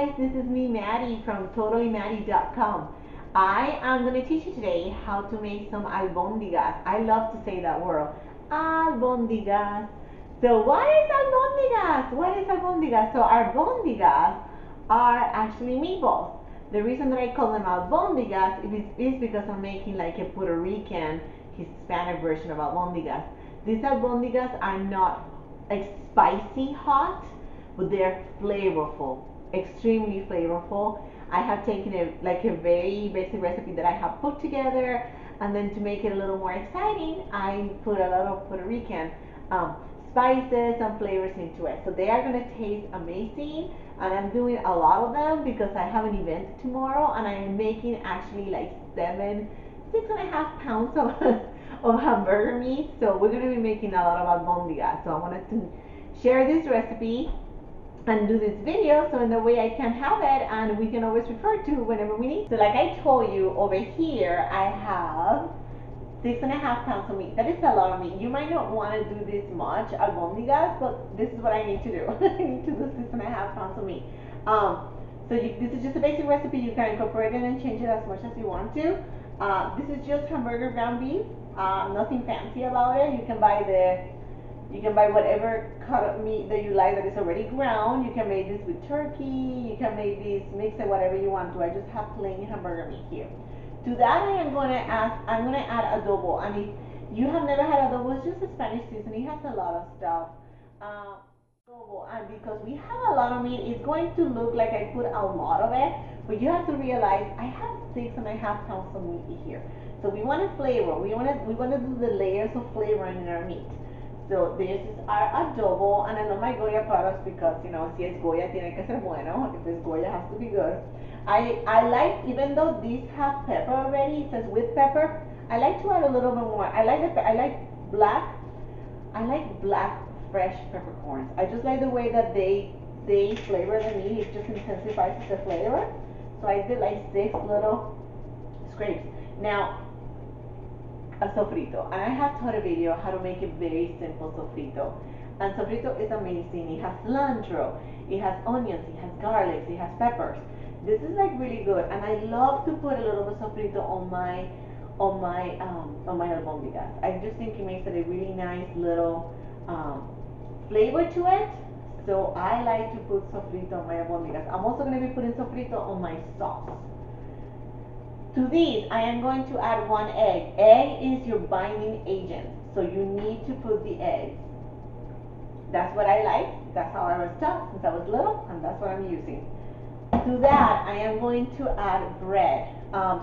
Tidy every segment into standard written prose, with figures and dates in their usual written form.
guys, this is me, Maddie from TotallyMaddie.com. I am going to teach you today how to make some albondigas. I love to say that word, albondigas. So what is albondigas? What is albondigas? So albondigas are actually meatballs. The reason that I call them albondigas is because I'm making like a Puerto Rican, Hispanic version of albondigas. These albondigas are not like spicy hot, but they're flavorful, extremely flavorful. I have taken a very basic recipe that I have put together, and then to make it a little more exciting, I put a lot of Puerto Rican spices and flavors into it. So they are going to taste amazing, and I'm doing a lot of them because I have an event tomorrow, and I am making actually like 6.5 pounds of hamburger meat. So we're going to be making a lot of albondigas. So I wanted to share this recipe and do this video so in the way I can have it and we can always refer to whenever we need. So like I told you, over here I have 6.5 pounds of meat. That is a lot of meat. You might not want to do this much albondigas, but this is what I need to do. I need to do 6.5 pounds of meat. This is just a basic recipe. You can incorporate it and change it as much as you want to. This is just hamburger ground beef. Nothing fancy about it. You can buy whatever cut of meat that you like that is already ground. You can make this with turkey. You can make this, mix it whatever you want to. I just have plain hamburger meat here. To that I'm going to add adobo. And if you have never had adobo, it's just a Spanish seasoning. It has a lot of stuff. Adobo, and because we have a lot of meat, it's going to look like I put a lot of it. But you have to realize I have 6.5 pounds of meat here. So we want to flavor. We want to do the layers of flavor in our meat. So this is our adobo, and I love my Goya products because, you know, si es Goya tiene que ser bueno. If it's Goya, it has to be good. I like, even though these have pepper already, it says with pepper, I like to add a little bit more. I like black fresh peppercorns. I just like the way that they flavor the meat. It just intensifies the flavor. So I did like 6 little scrapes. Now, a sofrito, and I have taught a video how to make a very simple sofrito, and sofrito is amazing. It has cilantro, it has onions, it has garlic, it has peppers. This is like really good, and I love to put a little bit of sofrito on my albondigas. I just think it makes it a really nice little flavor to it. So I like to put sofrito on my albondigas. I'm also going to be putting sofrito on my sauce. To these, I am going to add 1 egg. Egg is your binding agent, so you need to put the eggs. That's what I like. That's how I was taught since I was little, and that's what I'm using. To that, I am going to add bread.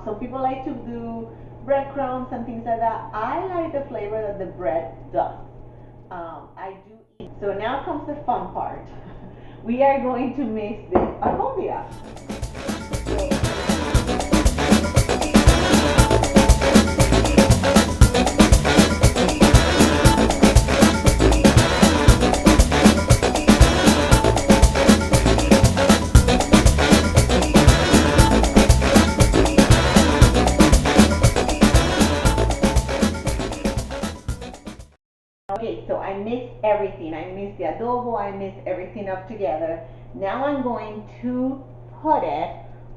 Some people like to do breadcrumbs and things like that. I like the flavor that the bread does. I do eat. So now comes the fun part. We are going to mix this albondigas. Okay, so I mixed everything. I mixed the adobo, I mixed everything up together. Now I'm going to put it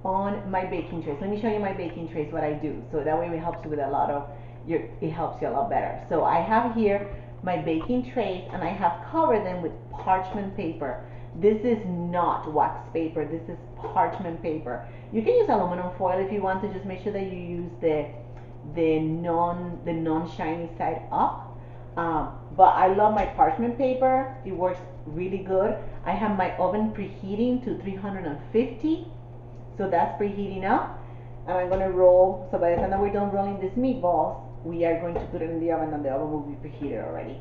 on my baking trays. Let me show you my baking trays, what I do. So that way it helps you with it helps you a lot better. So I have here my baking trays, and I have covered them with parchment paper. This is not wax paper, this is parchment paper. You can use aluminum foil if you want to. Just make sure that you use the non-shiny side up. But I love my parchment paper. It works really good. I have my oven preheating to 350, so that's preheating up, and I'm going to roll. So by the time that we're done rolling these meatballs, we are going to put it in the oven, and the oven will be preheated already.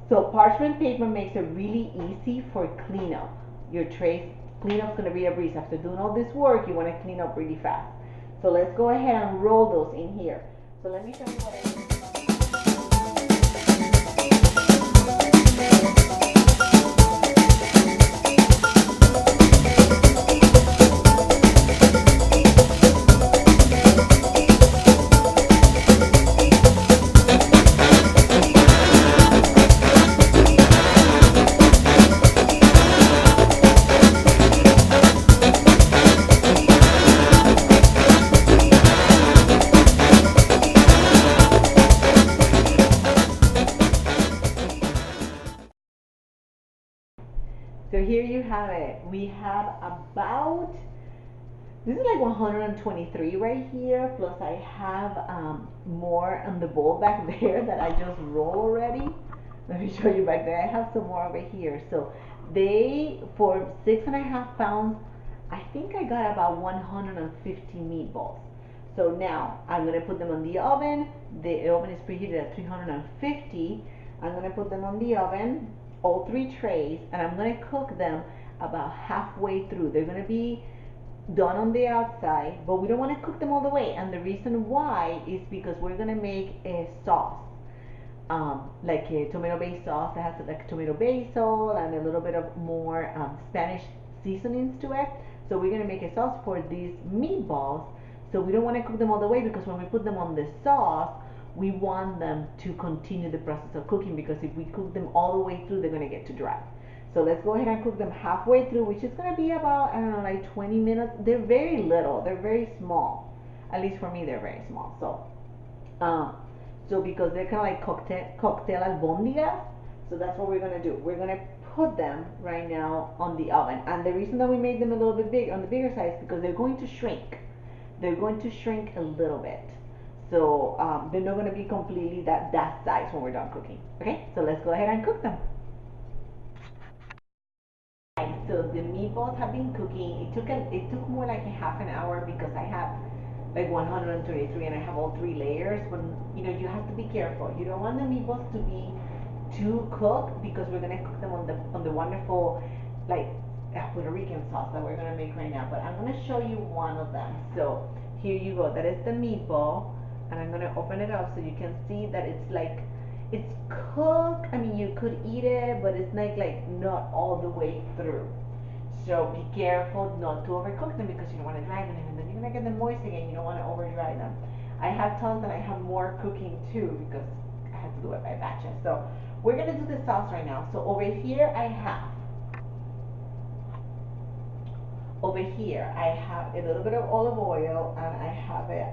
So parchment paper makes it really easy for cleanup. Your trays, cleanup's going to be a breeze. After doing all this work, you want to clean up really fast. So let's go ahead and roll those in here. So let me show you what I do. So here you have it. We have about, this is like 123 right here, plus I have more on the bowl back there that I just rolled already. Let me show you back there. I have some more over here. So they, for 6.5 pounds, I think I got about 150 meatballs. So now I'm gonna put them on the oven. The oven is preheated at 350. I'm gonna put them on the oven, all 3 trays, and I'm gonna cook them about halfway through. They're gonna be done on the outside, but we don't want to cook them all the way. And the reason why is because we're gonna make a sauce, like a tomato-based sauce that has like tomato basil and a little bit of more Spanish seasonings to it. So we're gonna make a sauce for these meatballs. So we don't want to cook them all the way, because when we put them on the sauce, we want them to continue the process of cooking, because if we cook them all the way through, they're gonna get too dry. So let's go ahead and cook them halfway through, which is gonna be about, I don't know, like 20 minutes. They're very little, they're very small. At least for me, they're very small. So because they're kind of like cocktail albondigas, so that's what we're gonna do. We're gonna put them right now on the oven. And the reason that we made them a little bit big, on the bigger size, because they're going to shrink. They're going to shrink a little bit. So they're not gonna be completely that size when we're done cooking. Okay, so let's go ahead and cook them. So the meatballs have been cooking. It took more like a half an hour, because I have like 123 and I have all 3 layers. But you have to be careful. You don't want the meatballs to be too cooked, because we're gonna cook them on the wonderful, like, Puerto Rican sauce that we're gonna make right now. But I'm gonna show you one of them. So here you go. That is the meatball, and I'm gonna open it up so you can see that it's cooked. I mean, you could eat it, but it's like not all the way through. So be careful not to overcook them, because you don't want to dry them, and then you're gonna get them moist again. You don't want to over dry them. I have tons, and I have more cooking too, because I have to do it by batches. So we're gonna do the sauce right now. So over here I have a little bit of olive oil, and I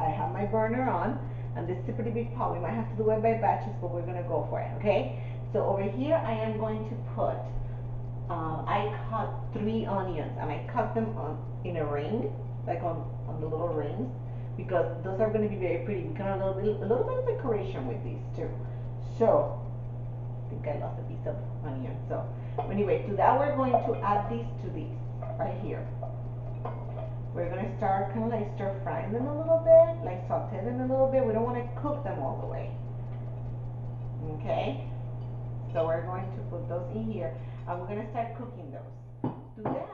have my burner on, and this is a pretty big pot. We might have to do it by batches, but we're gonna go for it, okay? So over here I am going to put, I cut 3 onions, and I cut them in a ring, like on the little rings, because those are gonna be very pretty. We can have a little bit of decoration with these too. So I think I lost a piece of onion. So anyway, to that we're going to add these to these right here. We're gonna start kind of like stir frying them a little bit, like saute them a little bit. We don't want to cook them all the way. Okay? So we're going to put those in here, and we're gonna start cooking those. To that,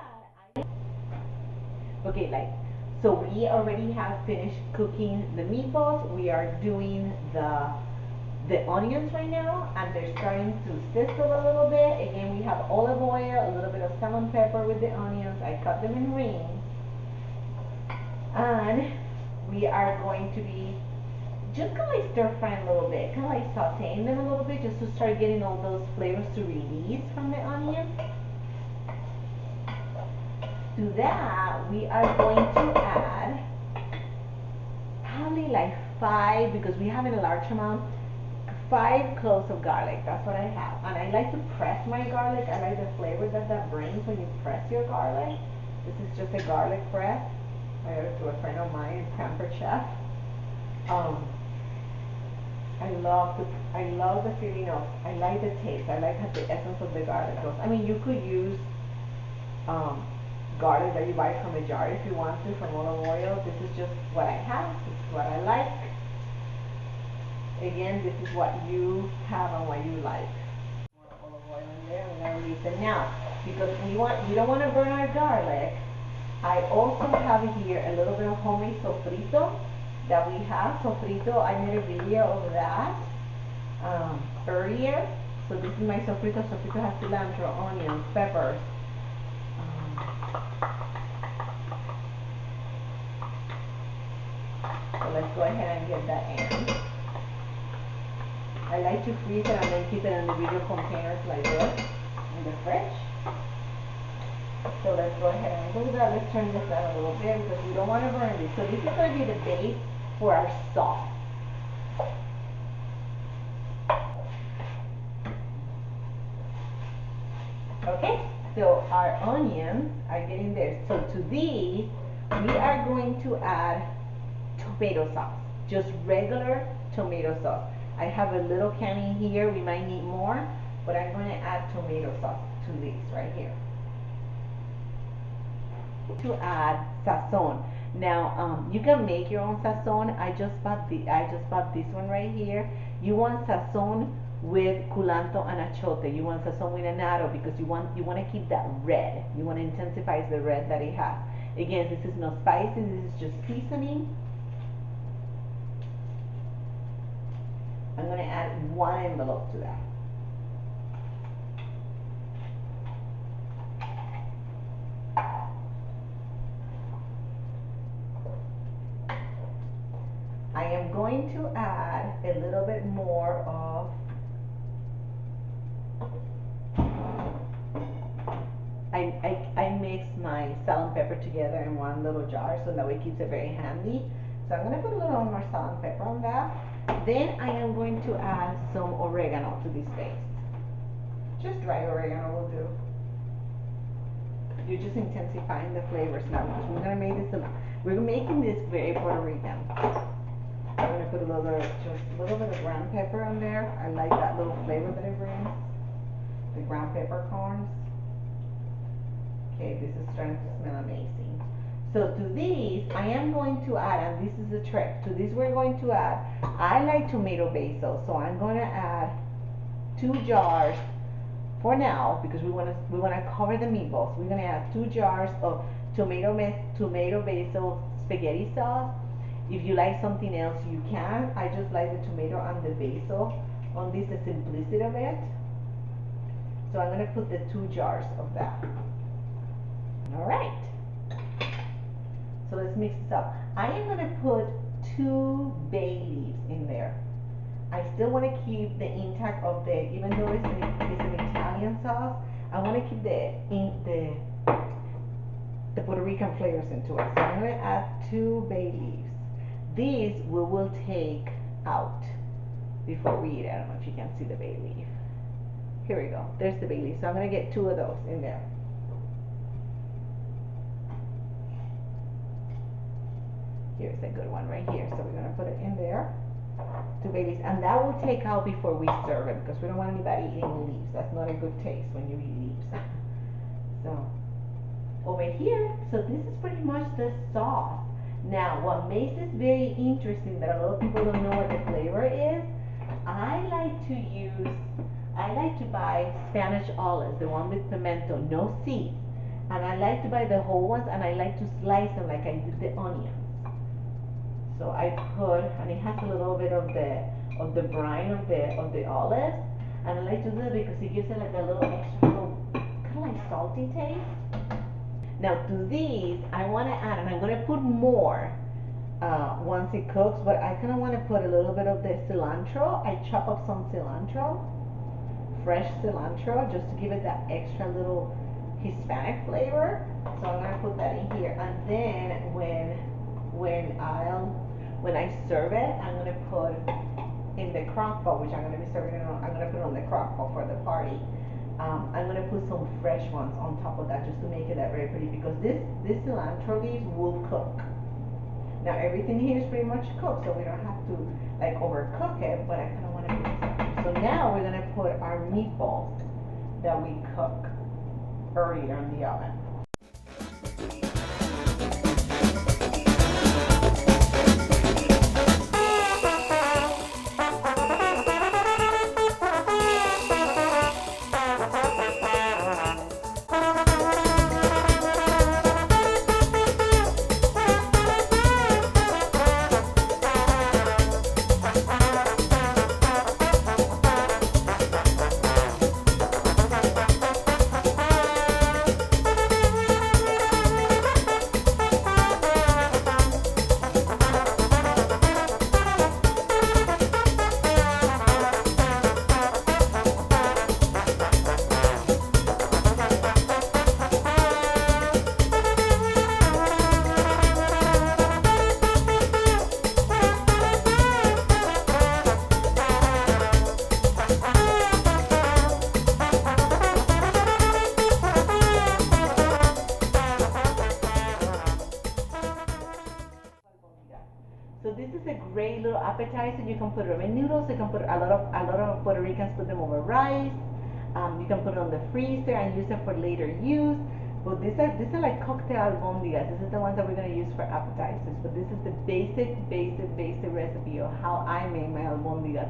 okay, so we already have finished cooking the meatballs. We are doing the onions right now, and they're starting to sizzle a little bit. Again, we have olive oil, a little bit of salt and pepper with the onions. I cut them in rings. And we are going to be just kind of like stir frying a little bit, kind of like sauteing them a little bit, just to start getting all those flavors to release from the onion. To that, we are going to add probably like 5, because we have in a large amount, 5 cloves of garlic. That's what I have. And I like to press my garlic. I like the flavor that brings when you press your garlic. This is just a garlic press. I got it to a friend of mine, Pampered Chef. I love the feeling of, I like the taste. I like the essence of the garlic goes. I mean, you could use garlic that you buy from a jar if you want to, from olive oil. This is just what I have. This is what I like. Again, this is what you have and what you like. More olive oil in there. We're gonna release it now, because we don't want to burn our garlic. I also have here a little bit of homemade sofrito that we have. Sofrito, I made a video of that earlier. So this is my sofrito. Sofrito has cilantro, onions, peppers. So let's go ahead and get that in. I like to freeze it and then keep it in the bigger containers like this in the fridge. So let's go ahead and do that. Let's turn this down a little bit, because we don't want to burn this. So this is going to be the base for our sauce. Okay, So our onions are getting there. So to these, we are going to add tomato sauce, just regular tomato sauce. I have a little can in here, we might need more, but I'm going to add tomato sauce to these right here. To add sazon. Now you can make your own sazon. I just bought this one right here. You want sazon with culantro and achote. You want sazon with annatto because you want to keep that red. You want to intensify the red that it has. Again, this is no spices. This is just seasoning. I'm going to add 1 envelope to that. I am going to add a little bit more of I mix my salt and pepper together in one little jar so that way it keeps it very handy. So I'm going to put a little more salt and pepper on that. Then I am going to add some oregano to this paste. Just dry oregano will do. You're just intensifying the flavors now because we're making this very Puerto Rican. I'm going to put just a little bit of ground pepper on there. I like that little flavor that it brings. The ground peppercorns. Okay, this is starting to smell amazing. So to these, I am going to add, and this is the trick, to these we're going to add, I like tomato basil, so I'm going to add 2 jars for now, because we want to cover the meatballs. We're going to add 2 jars of tomato basil spaghetti sauce. If you like something else, you can. I just like the tomato and the basil on this, the simplicity of it. So I'm going to put the 2 jars of that. All right. So let's mix this up. I am going to put 2 bay leaves in there. I still want to keep the intact of even though it's an Italian sauce, I want to keep the Puerto Rican flavors into it. So I'm going to add 2 bay leaves. These we will take out before we eat it. I don't know if you can see the bay leaf. Here we go. There's the bay leaf. So I'm going to get 2 of those in there. Here's a good one right here. So we're going to put it in there. 2 bay leaves. And that will take out before we serve it because we don't want anybody eating leaves. That's not a good taste when you eat leaves. So over here, so this is pretty much the sauce. Now, what makes this very interesting that a lot of people don't know what the flavor is, I like to buy Spanish olives, the one with pimento, no seeds. And I like to buy the whole ones and I like to slice them like I did the onions. So I put, and it has a little bit of the brine of the olives. And I like to do it because it gives it like a little extra, kind of like salty taste. Now to these, I want to add, and I'm going to put more once it cooks, but I kind of want to put a little bit of the cilantro. I chop up some cilantro, fresh cilantro, just to give it that extra little Hispanic flavor. So I'm going to put that in here. And then when I serve it, I'm going to put in the crock pot, which I'm going to be serving it on, I'm going to put on the crock pot for the party. I'm going to put some fresh ones on top of that just to make it that very pretty because this cilantro leaves will cook. Now everything here is pretty much cooked, so we don't have to like overcook it, but I kind of want to make it. So now we're going to put our meatballs that we cook earlier in the oven. is a great little appetizer. You can put them in noodles. You can put a lot of Puerto Ricans put them over rice. You can put it on the freezer and use it for later use. But these are like cocktail albondigas. This is the ones that we're gonna use for appetizers. But this is the basic recipe of how I make my albondigas,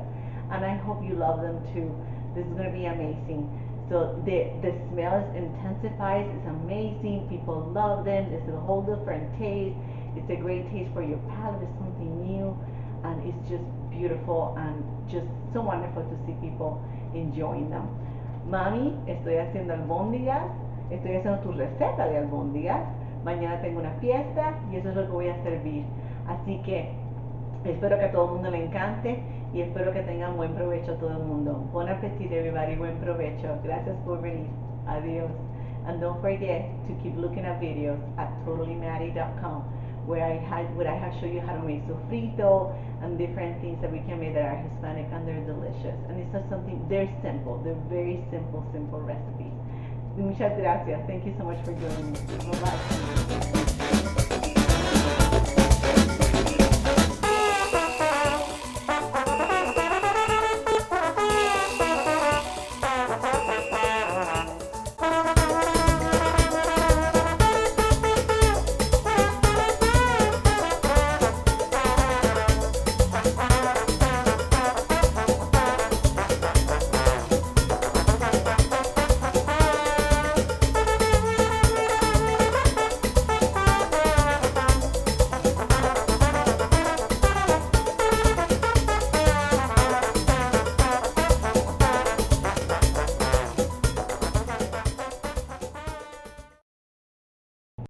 and I hope you love them too. This is gonna be amazing. So the smell is intensifies. It's amazing. People love them. It's a whole different taste. It's a great taste for your palate. It's something new, and it's just beautiful and just so wonderful to see people enjoying them. Mami, estoy haciendo albóndigas, estoy haciendo tu receta de albóndigas. Mañana tengo una fiesta y eso es lo que voy a servir. Así que espero que a todo el mundo le encante y espero que tengan buen provecho a todo el mundo. Bon appetit, everybody. Buen provecho. Gracias por venir. Adiós. And don't forget to keep looking at videos at totallymaddie.com where I have shown you how to make sofrito and different things that we can make that are Hispanic and they're delicious. And it's not something, they're simple. They're very simple recipes. Muchas gracias. Thank you so much for joining me. Bye-bye.